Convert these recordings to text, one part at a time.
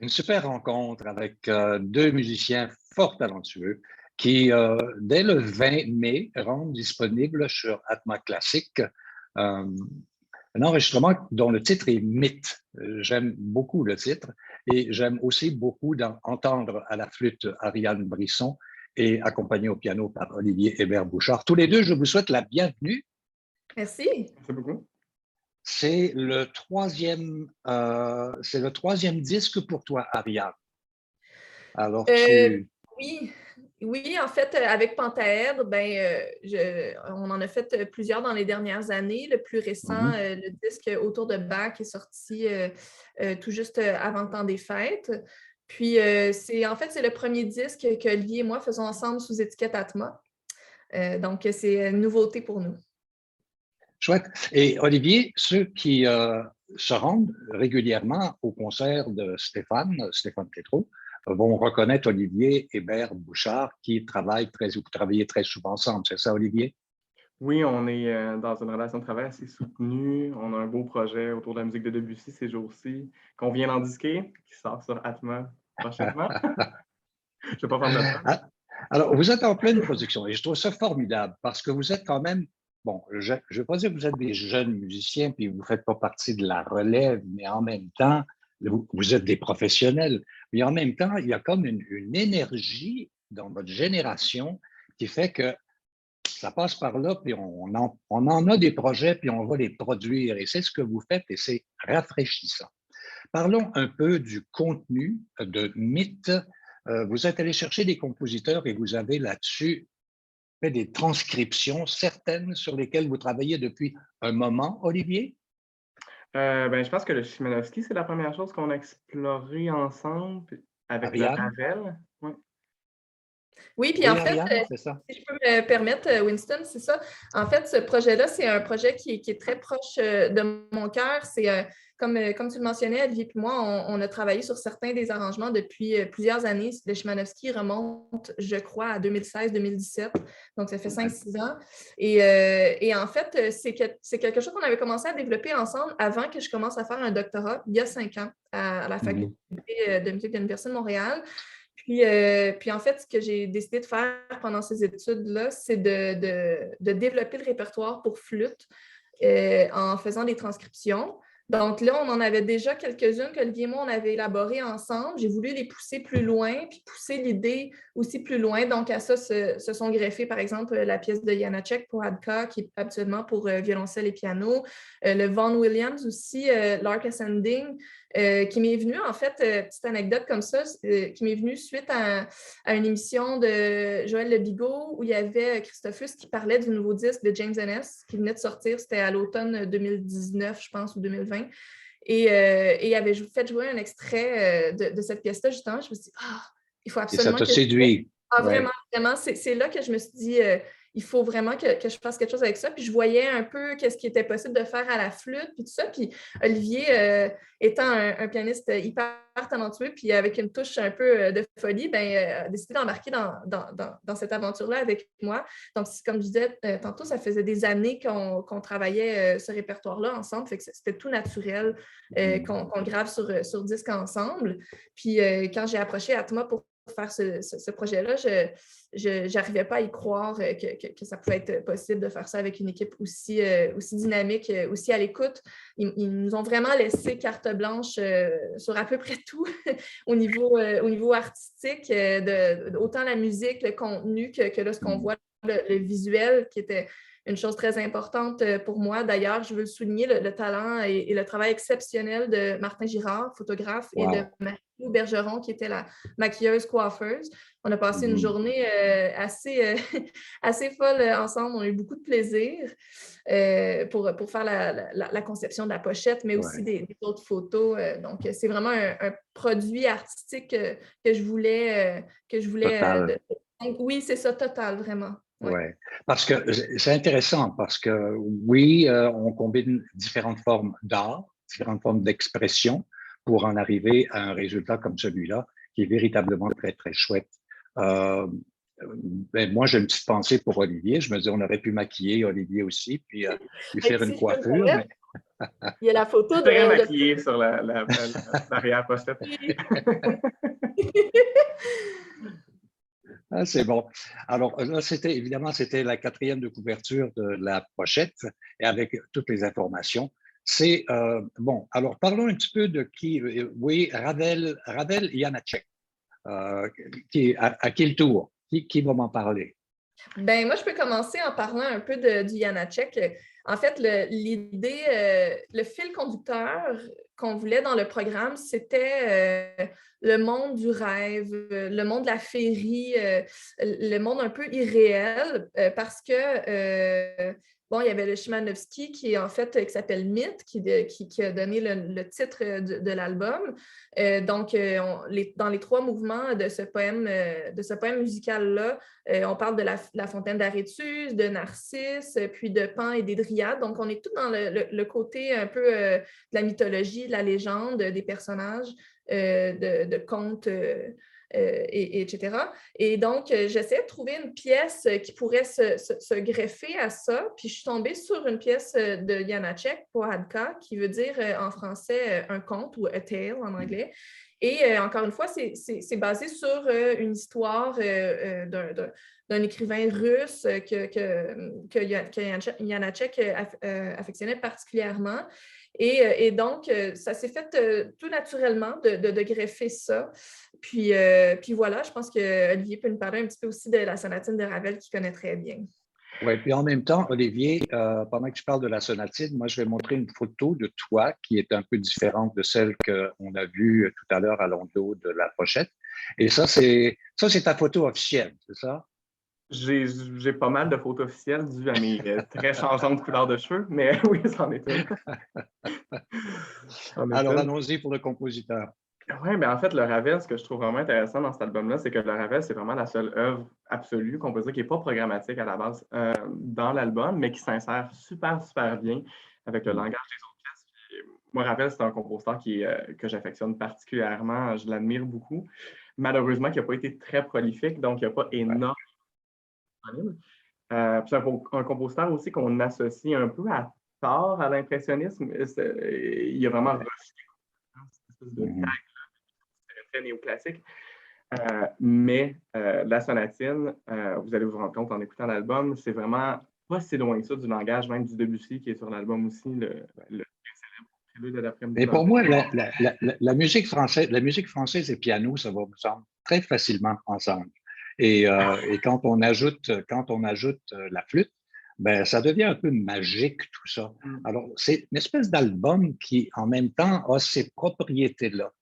Une super rencontre avec deux musiciens fort talentueux qui, dès le 20 mai, rendent disponible sur Atma Classique euh, un enregistrement dont le titre est Mythe. J'aime beaucoup le titre et j'aime aussi beaucoup entendre à la flûte Ariane Brisson et accompagné au piano par Olivier Hébert-Bouchard. Tous les deux, je vous souhaite la bienvenue. Merci. Merci beaucoup. C'est le troisième disque pour toi, Ariane. Alors, Oui, oui, en fait, avec Pentaèdre, on en a fait plusieurs dans les dernières années. Le plus récent, le disque Autour de Bach est sorti tout juste avant le temps des fêtes. Puis, c'est le premier disque que Olivier et moi faisons ensemble sous étiquette Atma. Donc, c'est une nouveauté pour nous. Chouette. Et Olivier, ceux qui se rendent régulièrement au concert de Stéphane Tétrault, vont reconnaître Olivier Hébert-Bouchard qui vous travaillez très souvent ensemble, c'est ça, Olivier? Oui, on est dans une relation de travail assez soutenue. On a un beau projet autour de la musique de Debussy ces jours-ci, qu'on vient d'en disquer, qui sort sur Atma prochainement. Je ne vais pas faire de la Ah, alors, vous êtes en pleine production et je trouve ça formidable parce que vous êtes quand même, bon, je ne vais pas dire que vous êtes des jeunes musiciens puis vous ne faites pas partie de la relève, mais en même temps, vous êtes des professionnels. Mais en même temps, il y a comme une énergie dans votre génération qui fait que ça passe par là, puis on en a des projets, puis on va les produire. Et c'est ce que vous faites et c'est rafraîchissant. Parlons un peu du contenu de Mythe. Vous êtes allé chercher des compositeurs et vous avez là-dessus fait des transcriptions certaines sur lesquelles vous travaillez depuis un moment, Olivier? Je pense que le Chimanovski, c'est la première chose qu'on a explorée ensemble avec le Ariane? Ravel. Ouais. Oui, puis Oui, en fait, Ariane, c'est ça. si je peux me permettre, Winston, c'est ça. En fait, ce projet-là, c'est un projet qui est très proche de mon cœur. C'est comme tu le mentionnais, Olivier et moi, on a travaillé sur certains des arrangements depuis plusieurs années. Le Chimanovski remonte, je crois, à 2016-2017. Donc, ça fait 5-6 ans. Et en fait, c'est quelque chose qu'on avait commencé à développer ensemble avant que je commence à faire un doctorat, il y a 5 ans, à la faculté de musique de l'Université de Montréal. Puis en fait, ce que j'ai décidé de faire pendant ces études-là, c'est de développer le répertoire pour flûte en faisant des transcriptions. Donc là, on en avait déjà quelques-unes qu'Olivier et moi, on avait élaborées ensemble. J'ai voulu les pousser plus loin, puis pousser l'idée aussi plus loin. Donc à ça se sont greffés, par exemple, la pièce de Janacek pour Adka, qui est habituellement pour violoncelle et piano. Le Vaughan Williams aussi, Lark Ascending, qui m'est venu, en fait, petite anecdote comme ça, qui m'est venue suite à une émission de Joël Le Bigot où il y avait Christophus qui parlait du nouveau disque de James Ennis qui venait de sortir, c'était à l'automne 2019, je pense, ou 2020. Et il avait fait jouer un extrait de cette pièce-là, justement. Je me suis dit, il faut Et ça absolument t'a que je... séduit. Vraiment, vraiment, c'est là que je me suis dit, il faut vraiment que je fasse quelque chose avec ça. Puis je voyais un peu qu'est-ce qui était possible de faire à la flûte, puis tout ça. Puis Olivier, étant un pianiste hyper talentueux, puis avec une touche un peu de folie, a décidé d'embarquer dans cette aventure-là avec moi. Donc, comme je disais tantôt, ça faisait des années qu'on travaillait ce répertoire-là ensemble. Fait que c'était tout naturel qu'on grave sur disque ensemble. Puis quand j'ai approché Atma pour faire ce projet-là, je n'arrivais pas à y croire que ça pouvait être possible de faire ça avec une équipe aussi dynamique, aussi à l'écoute. Ils nous ont vraiment laissé carte blanche sur à peu près tout au niveau artistique, autant la musique, le contenu que là, ce qu'on voit, le visuel qui était une chose très importante pour moi. D'ailleurs, je veux souligner le talent et le travail exceptionnel de Martin Girard, photographe, et de Marie-Lou Bergeron, qui était la maquilleuse coiffeuse. On a passé une journée assez folle ensemble. On a eu beaucoup de plaisir pour faire la conception de la pochette, mais aussi des autres photos. Donc, c'est vraiment un produit artistique que je voulais... Total. Oui, c'est ça, total, vraiment. Ouais, parce que c'est intéressant parce que oui, on combine différentes formes d'art, différentes formes d'expression pour en arriver à un résultat comme celui-là qui est véritablement très, très chouette. Moi, j'ai une petite pensée pour Olivier. Je me dis, on aurait pu maquiller Olivier aussi, puis lui faire une coiffure. Il y a la photo de... Très maquillée sur l'arrière-pochette. Ah, c'est bon. Alors là, c'était la 4e de couverture de la pochette et avec toutes les informations. C'est bon. Alors parlons un petit peu de qui. Oui, Ravel Janacek. À qui le tour? Qui va m'en parler? Ben, moi, je peux commencer en parlant un peu du Janacek. En fait, l'idée, le fil conducteur qu'on voulait dans le programme, c'était le monde du rêve, le monde de la féerie, le monde un peu irréel, parce que bon, il y avait le Chimanovski qui en fait qui s'appelle Mythe, qui a donné le titre de l'album. Donc, dans les 3 mouvements de ce poème musical-là, on parle de la fontaine d'Arétus, de Narcisse, puis de Pan et des Dryades. Donc, on est tout dans le côté un peu de la mythologie, de la légende, des personnages, de contes, etc. Et donc, j'essaie de trouver une pièce qui pourrait se greffer à ça. Puis, je suis tombée sur une pièce de Janacek, Pohádka, qui veut dire en français un conte ou a tale en anglais. Et encore une fois, c'est basé sur une histoire d'un écrivain russe que Janacek affectionnait particulièrement. Et donc, ça s'est fait tout naturellement de greffer ça. Puis voilà, je pense qu'Olivier peut nous parler un petit peu aussi de la sonatine de Ravel qu'il connaît très bien. Oui, puis en même temps, Olivier, pendant que tu parles de la sonatine, moi, je vais montrer une photo de toi qui est un peu différente de celle qu'on a vue tout à l'heure à l'endos de la pochette. Et ça, c'est ta photo officielle, c'est ça? J'ai pas mal de photos officielles dues à mes très changeantes couleurs de cheveux, mais oui, c'en est une. Alors, allons-y pour le compositeur. Oui, mais en fait, le Ravel, ce que je trouve vraiment intéressant dans cet album-là, c'est que le Ravel, c'est vraiment la seule œuvre absolue qu'on peut dire qui n'est pas programmatique à la base dans l'album, mais qui s'insère super, super bien avec le langage des autres pièces. Puis, moi, Ravel, c'est un compositeur que j'affectionne particulièrement. Je l'admire beaucoup. Malheureusement, il n'a pas été très prolifique, donc il n'y a pas énormément disponible. C'est un compositeur aussi qu'on associe un peu à tort à l'impressionnisme. Il a vraiment rejeté cette espèce de tag très néoclassique. Mais la sonatine, vous allez vous rendre compte en écoutant l'album, c'est vraiment pas si loin que ça du langage même du Debussy qui est sur l'album aussi, le célèbre prélude de l'après-midi. Mais pour moi, la musique française et piano, ça va me sembler très facilement ensemble. Et quand on ajoute la flûte, ben, ça devient un peu magique tout ça. Alors, c'est une espèce d'album qui, en même temps, a ces propriétés-là.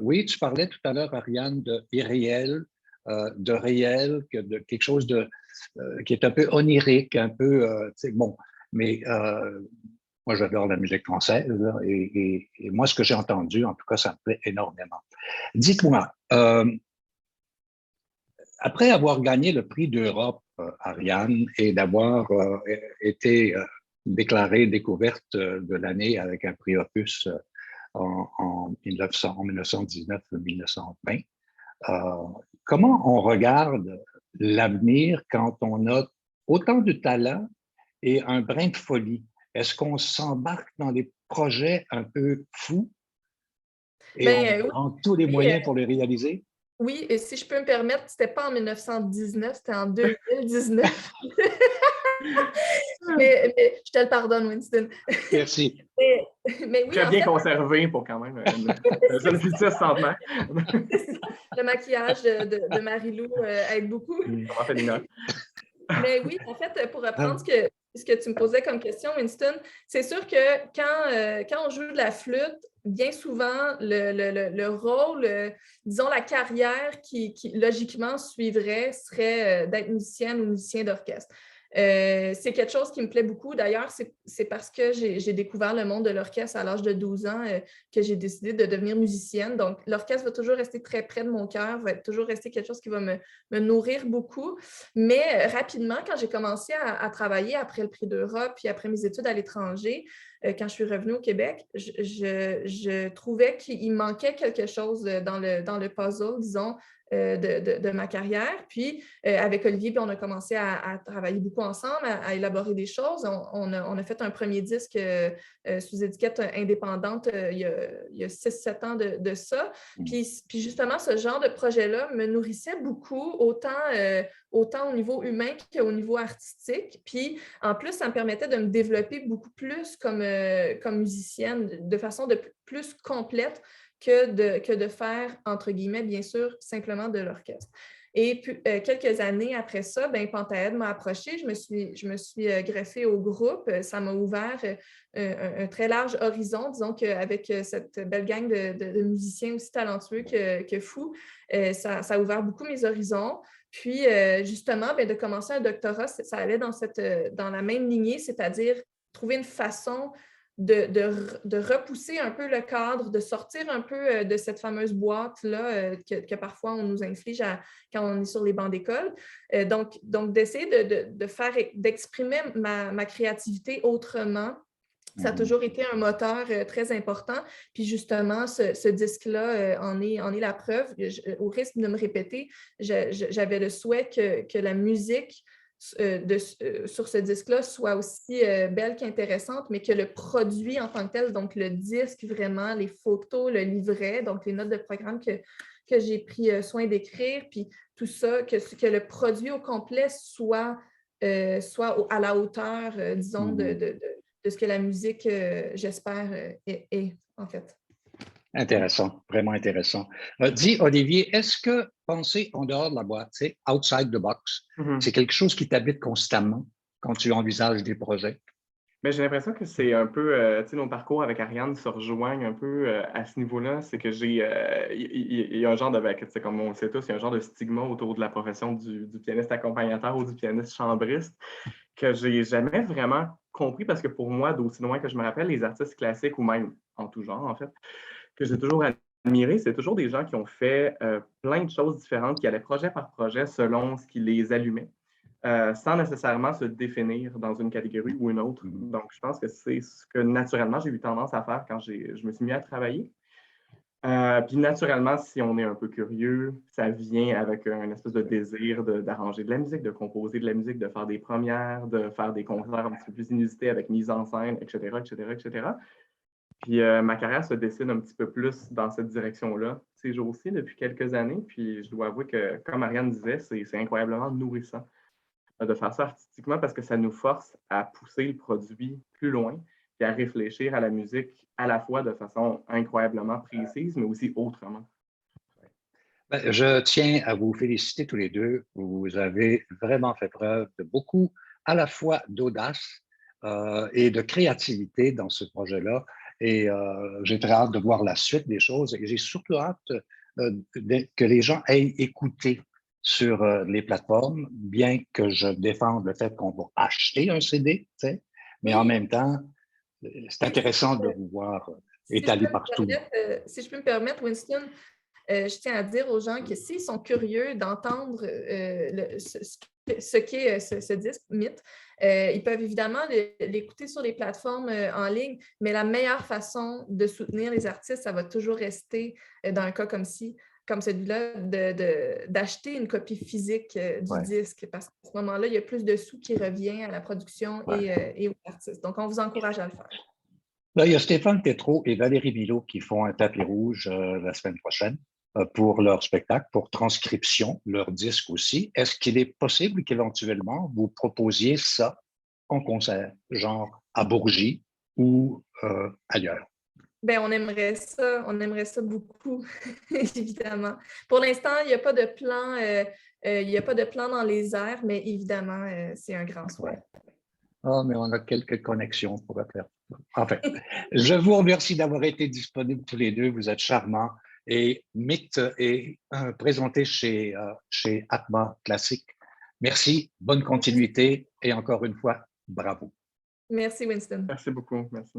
Oui, tu parlais tout à l'heure, Ariane, de irréel, de réel, de quelque chose qui est un peu onirique, un peu, bon, mais moi, j'adore la musique française et moi, ce que j'ai entendu, en tout cas, ça me plaît énormément. Dites-moi, après avoir gagné le prix d'Europe, Ariane, et d'avoir été déclarée découverte de l'année avec un prix Opus en 1919-1920, comment on regarde l'avenir quand on a autant de talent et un brin de folie? Est-ce qu'on s'embarque dans des projets un peu fous et on prend tous les moyens pour les réaliser? Oui, et si je peux me permettre, c'était pas en 1919, c'était en 2019. mais je te le pardonne, Winston. Merci. Mais oui, très bien conservé pour quand même une jeune fille de centenaire. Le maquillage de Marie-Lou aide beaucoup. Comment fait Nina? Mais oui, en fait, pour reprendre ce que tu me posais comme question, Winston, c'est sûr que quand on joue de la flûte, bien souvent, le rôle, disons la carrière qui logiquement suivrait serait d'être musicienne ou musicien d'orchestre. C'est quelque chose qui me plaît beaucoup. D'ailleurs, c'est parce que j'ai découvert le monde de l'orchestre à l'âge de 12 ans que j'ai décidé de devenir musicienne. Donc, l'orchestre va toujours rester très près de mon cœur, va toujours rester quelque chose qui va me nourrir beaucoup. Mais rapidement, quand j'ai commencé à travailler après le prix d'Europe, puis après mes études à l'étranger, quand je suis revenue au Québec, je trouvais qu'il manquait quelque chose dans le puzzle, disons, de ma carrière. Puis, avec Olivier, puis on a commencé à travailler beaucoup ensemble, à élaborer des choses. On a fait un premier disque sous étiquette indépendante il y a 6-7 ans de ça. Puis justement, ce genre de projet-là me nourrissait beaucoup, autant au niveau humain qu'au niveau artistique. Puis, en plus, ça me permettait de me développer beaucoup plus comme musicienne, de façon plus complète que de faire, entre guillemets, bien sûr, simplement de l'orchestre. Et puis, quelques années après ça, Pentaed m'a approchée, je me suis greffée au groupe. Ça m'a ouvert un très large horizon. Disons qu'avec cette belle gang de musiciens aussi talentueux que fou, ça a ouvert beaucoup mes horizons. Puis, justement, de commencer un doctorat, ça allait dans la même lignée, c'est-à-dire trouver une façon de repousser un peu le cadre, de sortir un peu de cette fameuse boîte-là que parfois on nous inflige quand on est sur les bancs d'école. Donc d'essayer d'exprimer ma créativité autrement. Ça a toujours été un moteur très important. Puis justement, ce disque-là en est la preuve. Au risque de me répéter, j'avais le souhait que la musique sur ce disque-là soit aussi belle qu'intéressante, mais que le produit en tant que tel, donc le disque vraiment, les photos, le livret, donc les notes de programme que j'ai pris soin d'écrire, puis tout ça, que le produit au complet soit à la hauteur, disons, de ce que la musique, j'espère, est, en fait. Intéressant, vraiment intéressant. Dis, Olivier, est-ce que penser en dehors de la boîte, c'est outside the box, c'est quelque chose qui t'habite constamment quand tu envisages des projets? Mais j'ai l'impression que c'est un peu, nos parcours avec Ariane se rejoignent un peu à ce niveau-là. C'est que il y a un genre de, comme on le sait tous, il y a un genre de stigma autour de la profession du pianiste accompagnateur ou du pianiste chambriste que j'ai jamais vraiment compris parce que pour moi, d'aussi loin que je me rappelle, les artistes classiques ou même en tout genre, en fait, que j'ai toujours admiré, c'est toujours des gens qui ont fait plein de choses différentes, qui allaient projet par projet selon ce qui les allumait. Sans nécessairement se définir dans une catégorie ou une autre. Donc, je pense que c'est ce que naturellement j'ai eu tendance à faire quand je me suis mis à travailler. Puis naturellement, si on est un peu curieux, ça vient avec un espèce de désir d'arranger de la musique, de composer de la musique, de faire des premières, de faire des concerts un petit peu plus inusités avec mise en scène, etc., etc., etc. Puis ma carrière se dessine un petit peu plus dans cette direction-là ces jours-ci depuis quelques années. Puis je dois avouer que, comme Ariane disait, c'est incroyablement nourrissant de faire ça artistiquement parce que ça nous force à pousser le produit plus loin et à réfléchir à la musique à la fois de façon incroyablement précise, mais aussi autrement. Je tiens à vous féliciter tous les deux. Vous avez vraiment fait preuve de beaucoup, à la fois d'audace et de créativité dans ce projet-là. Et j'ai très hâte de voir la suite des choses. Et j'ai surtout hâte que les gens aient écouté sur les plateformes, bien que je défende le fait qu'on va acheter un CD, tu sais, mais en même temps, c'est intéressant de vous voir étalé partout. Si je peux me permettre, Winston, je tiens à dire aux gens que s'ils sont curieux d'entendre ce qu'est ce disque Mythe, ils peuvent évidemment l'écouter sur les plateformes en ligne, mais la meilleure façon de soutenir les artistes, ça va toujours rester, dans un cas comme celui-là, d'acheter une copie physique du disque, parce qu'à ce moment-là, il y a plus de sous qui revient à la production et aux artistes. Donc, on vous encourage à le faire. Là, il y a Stéphane Tétrault et Valérie Milot qui font un tapis rouge la semaine prochaine pour leur spectacle, pour transcription, leur disque aussi. Est-ce qu'il est possible qu'éventuellement vous proposiez ça en concert, genre à Bourgie ou ailleurs? On aimerait ça beaucoup, évidemment. Pour l'instant, il n'y a pas de plan, dans les airs, mais évidemment, c'est un grand souhait. Ah, mais on a quelques connexions pour faire. Enfin, je vous remercie d'avoir été disponibles tous les deux. Vous êtes charmants. Et Mythe est présenté chez Atma Classique. Merci, bonne continuité et encore une fois, bravo. Merci, Winston. Merci beaucoup. Merci.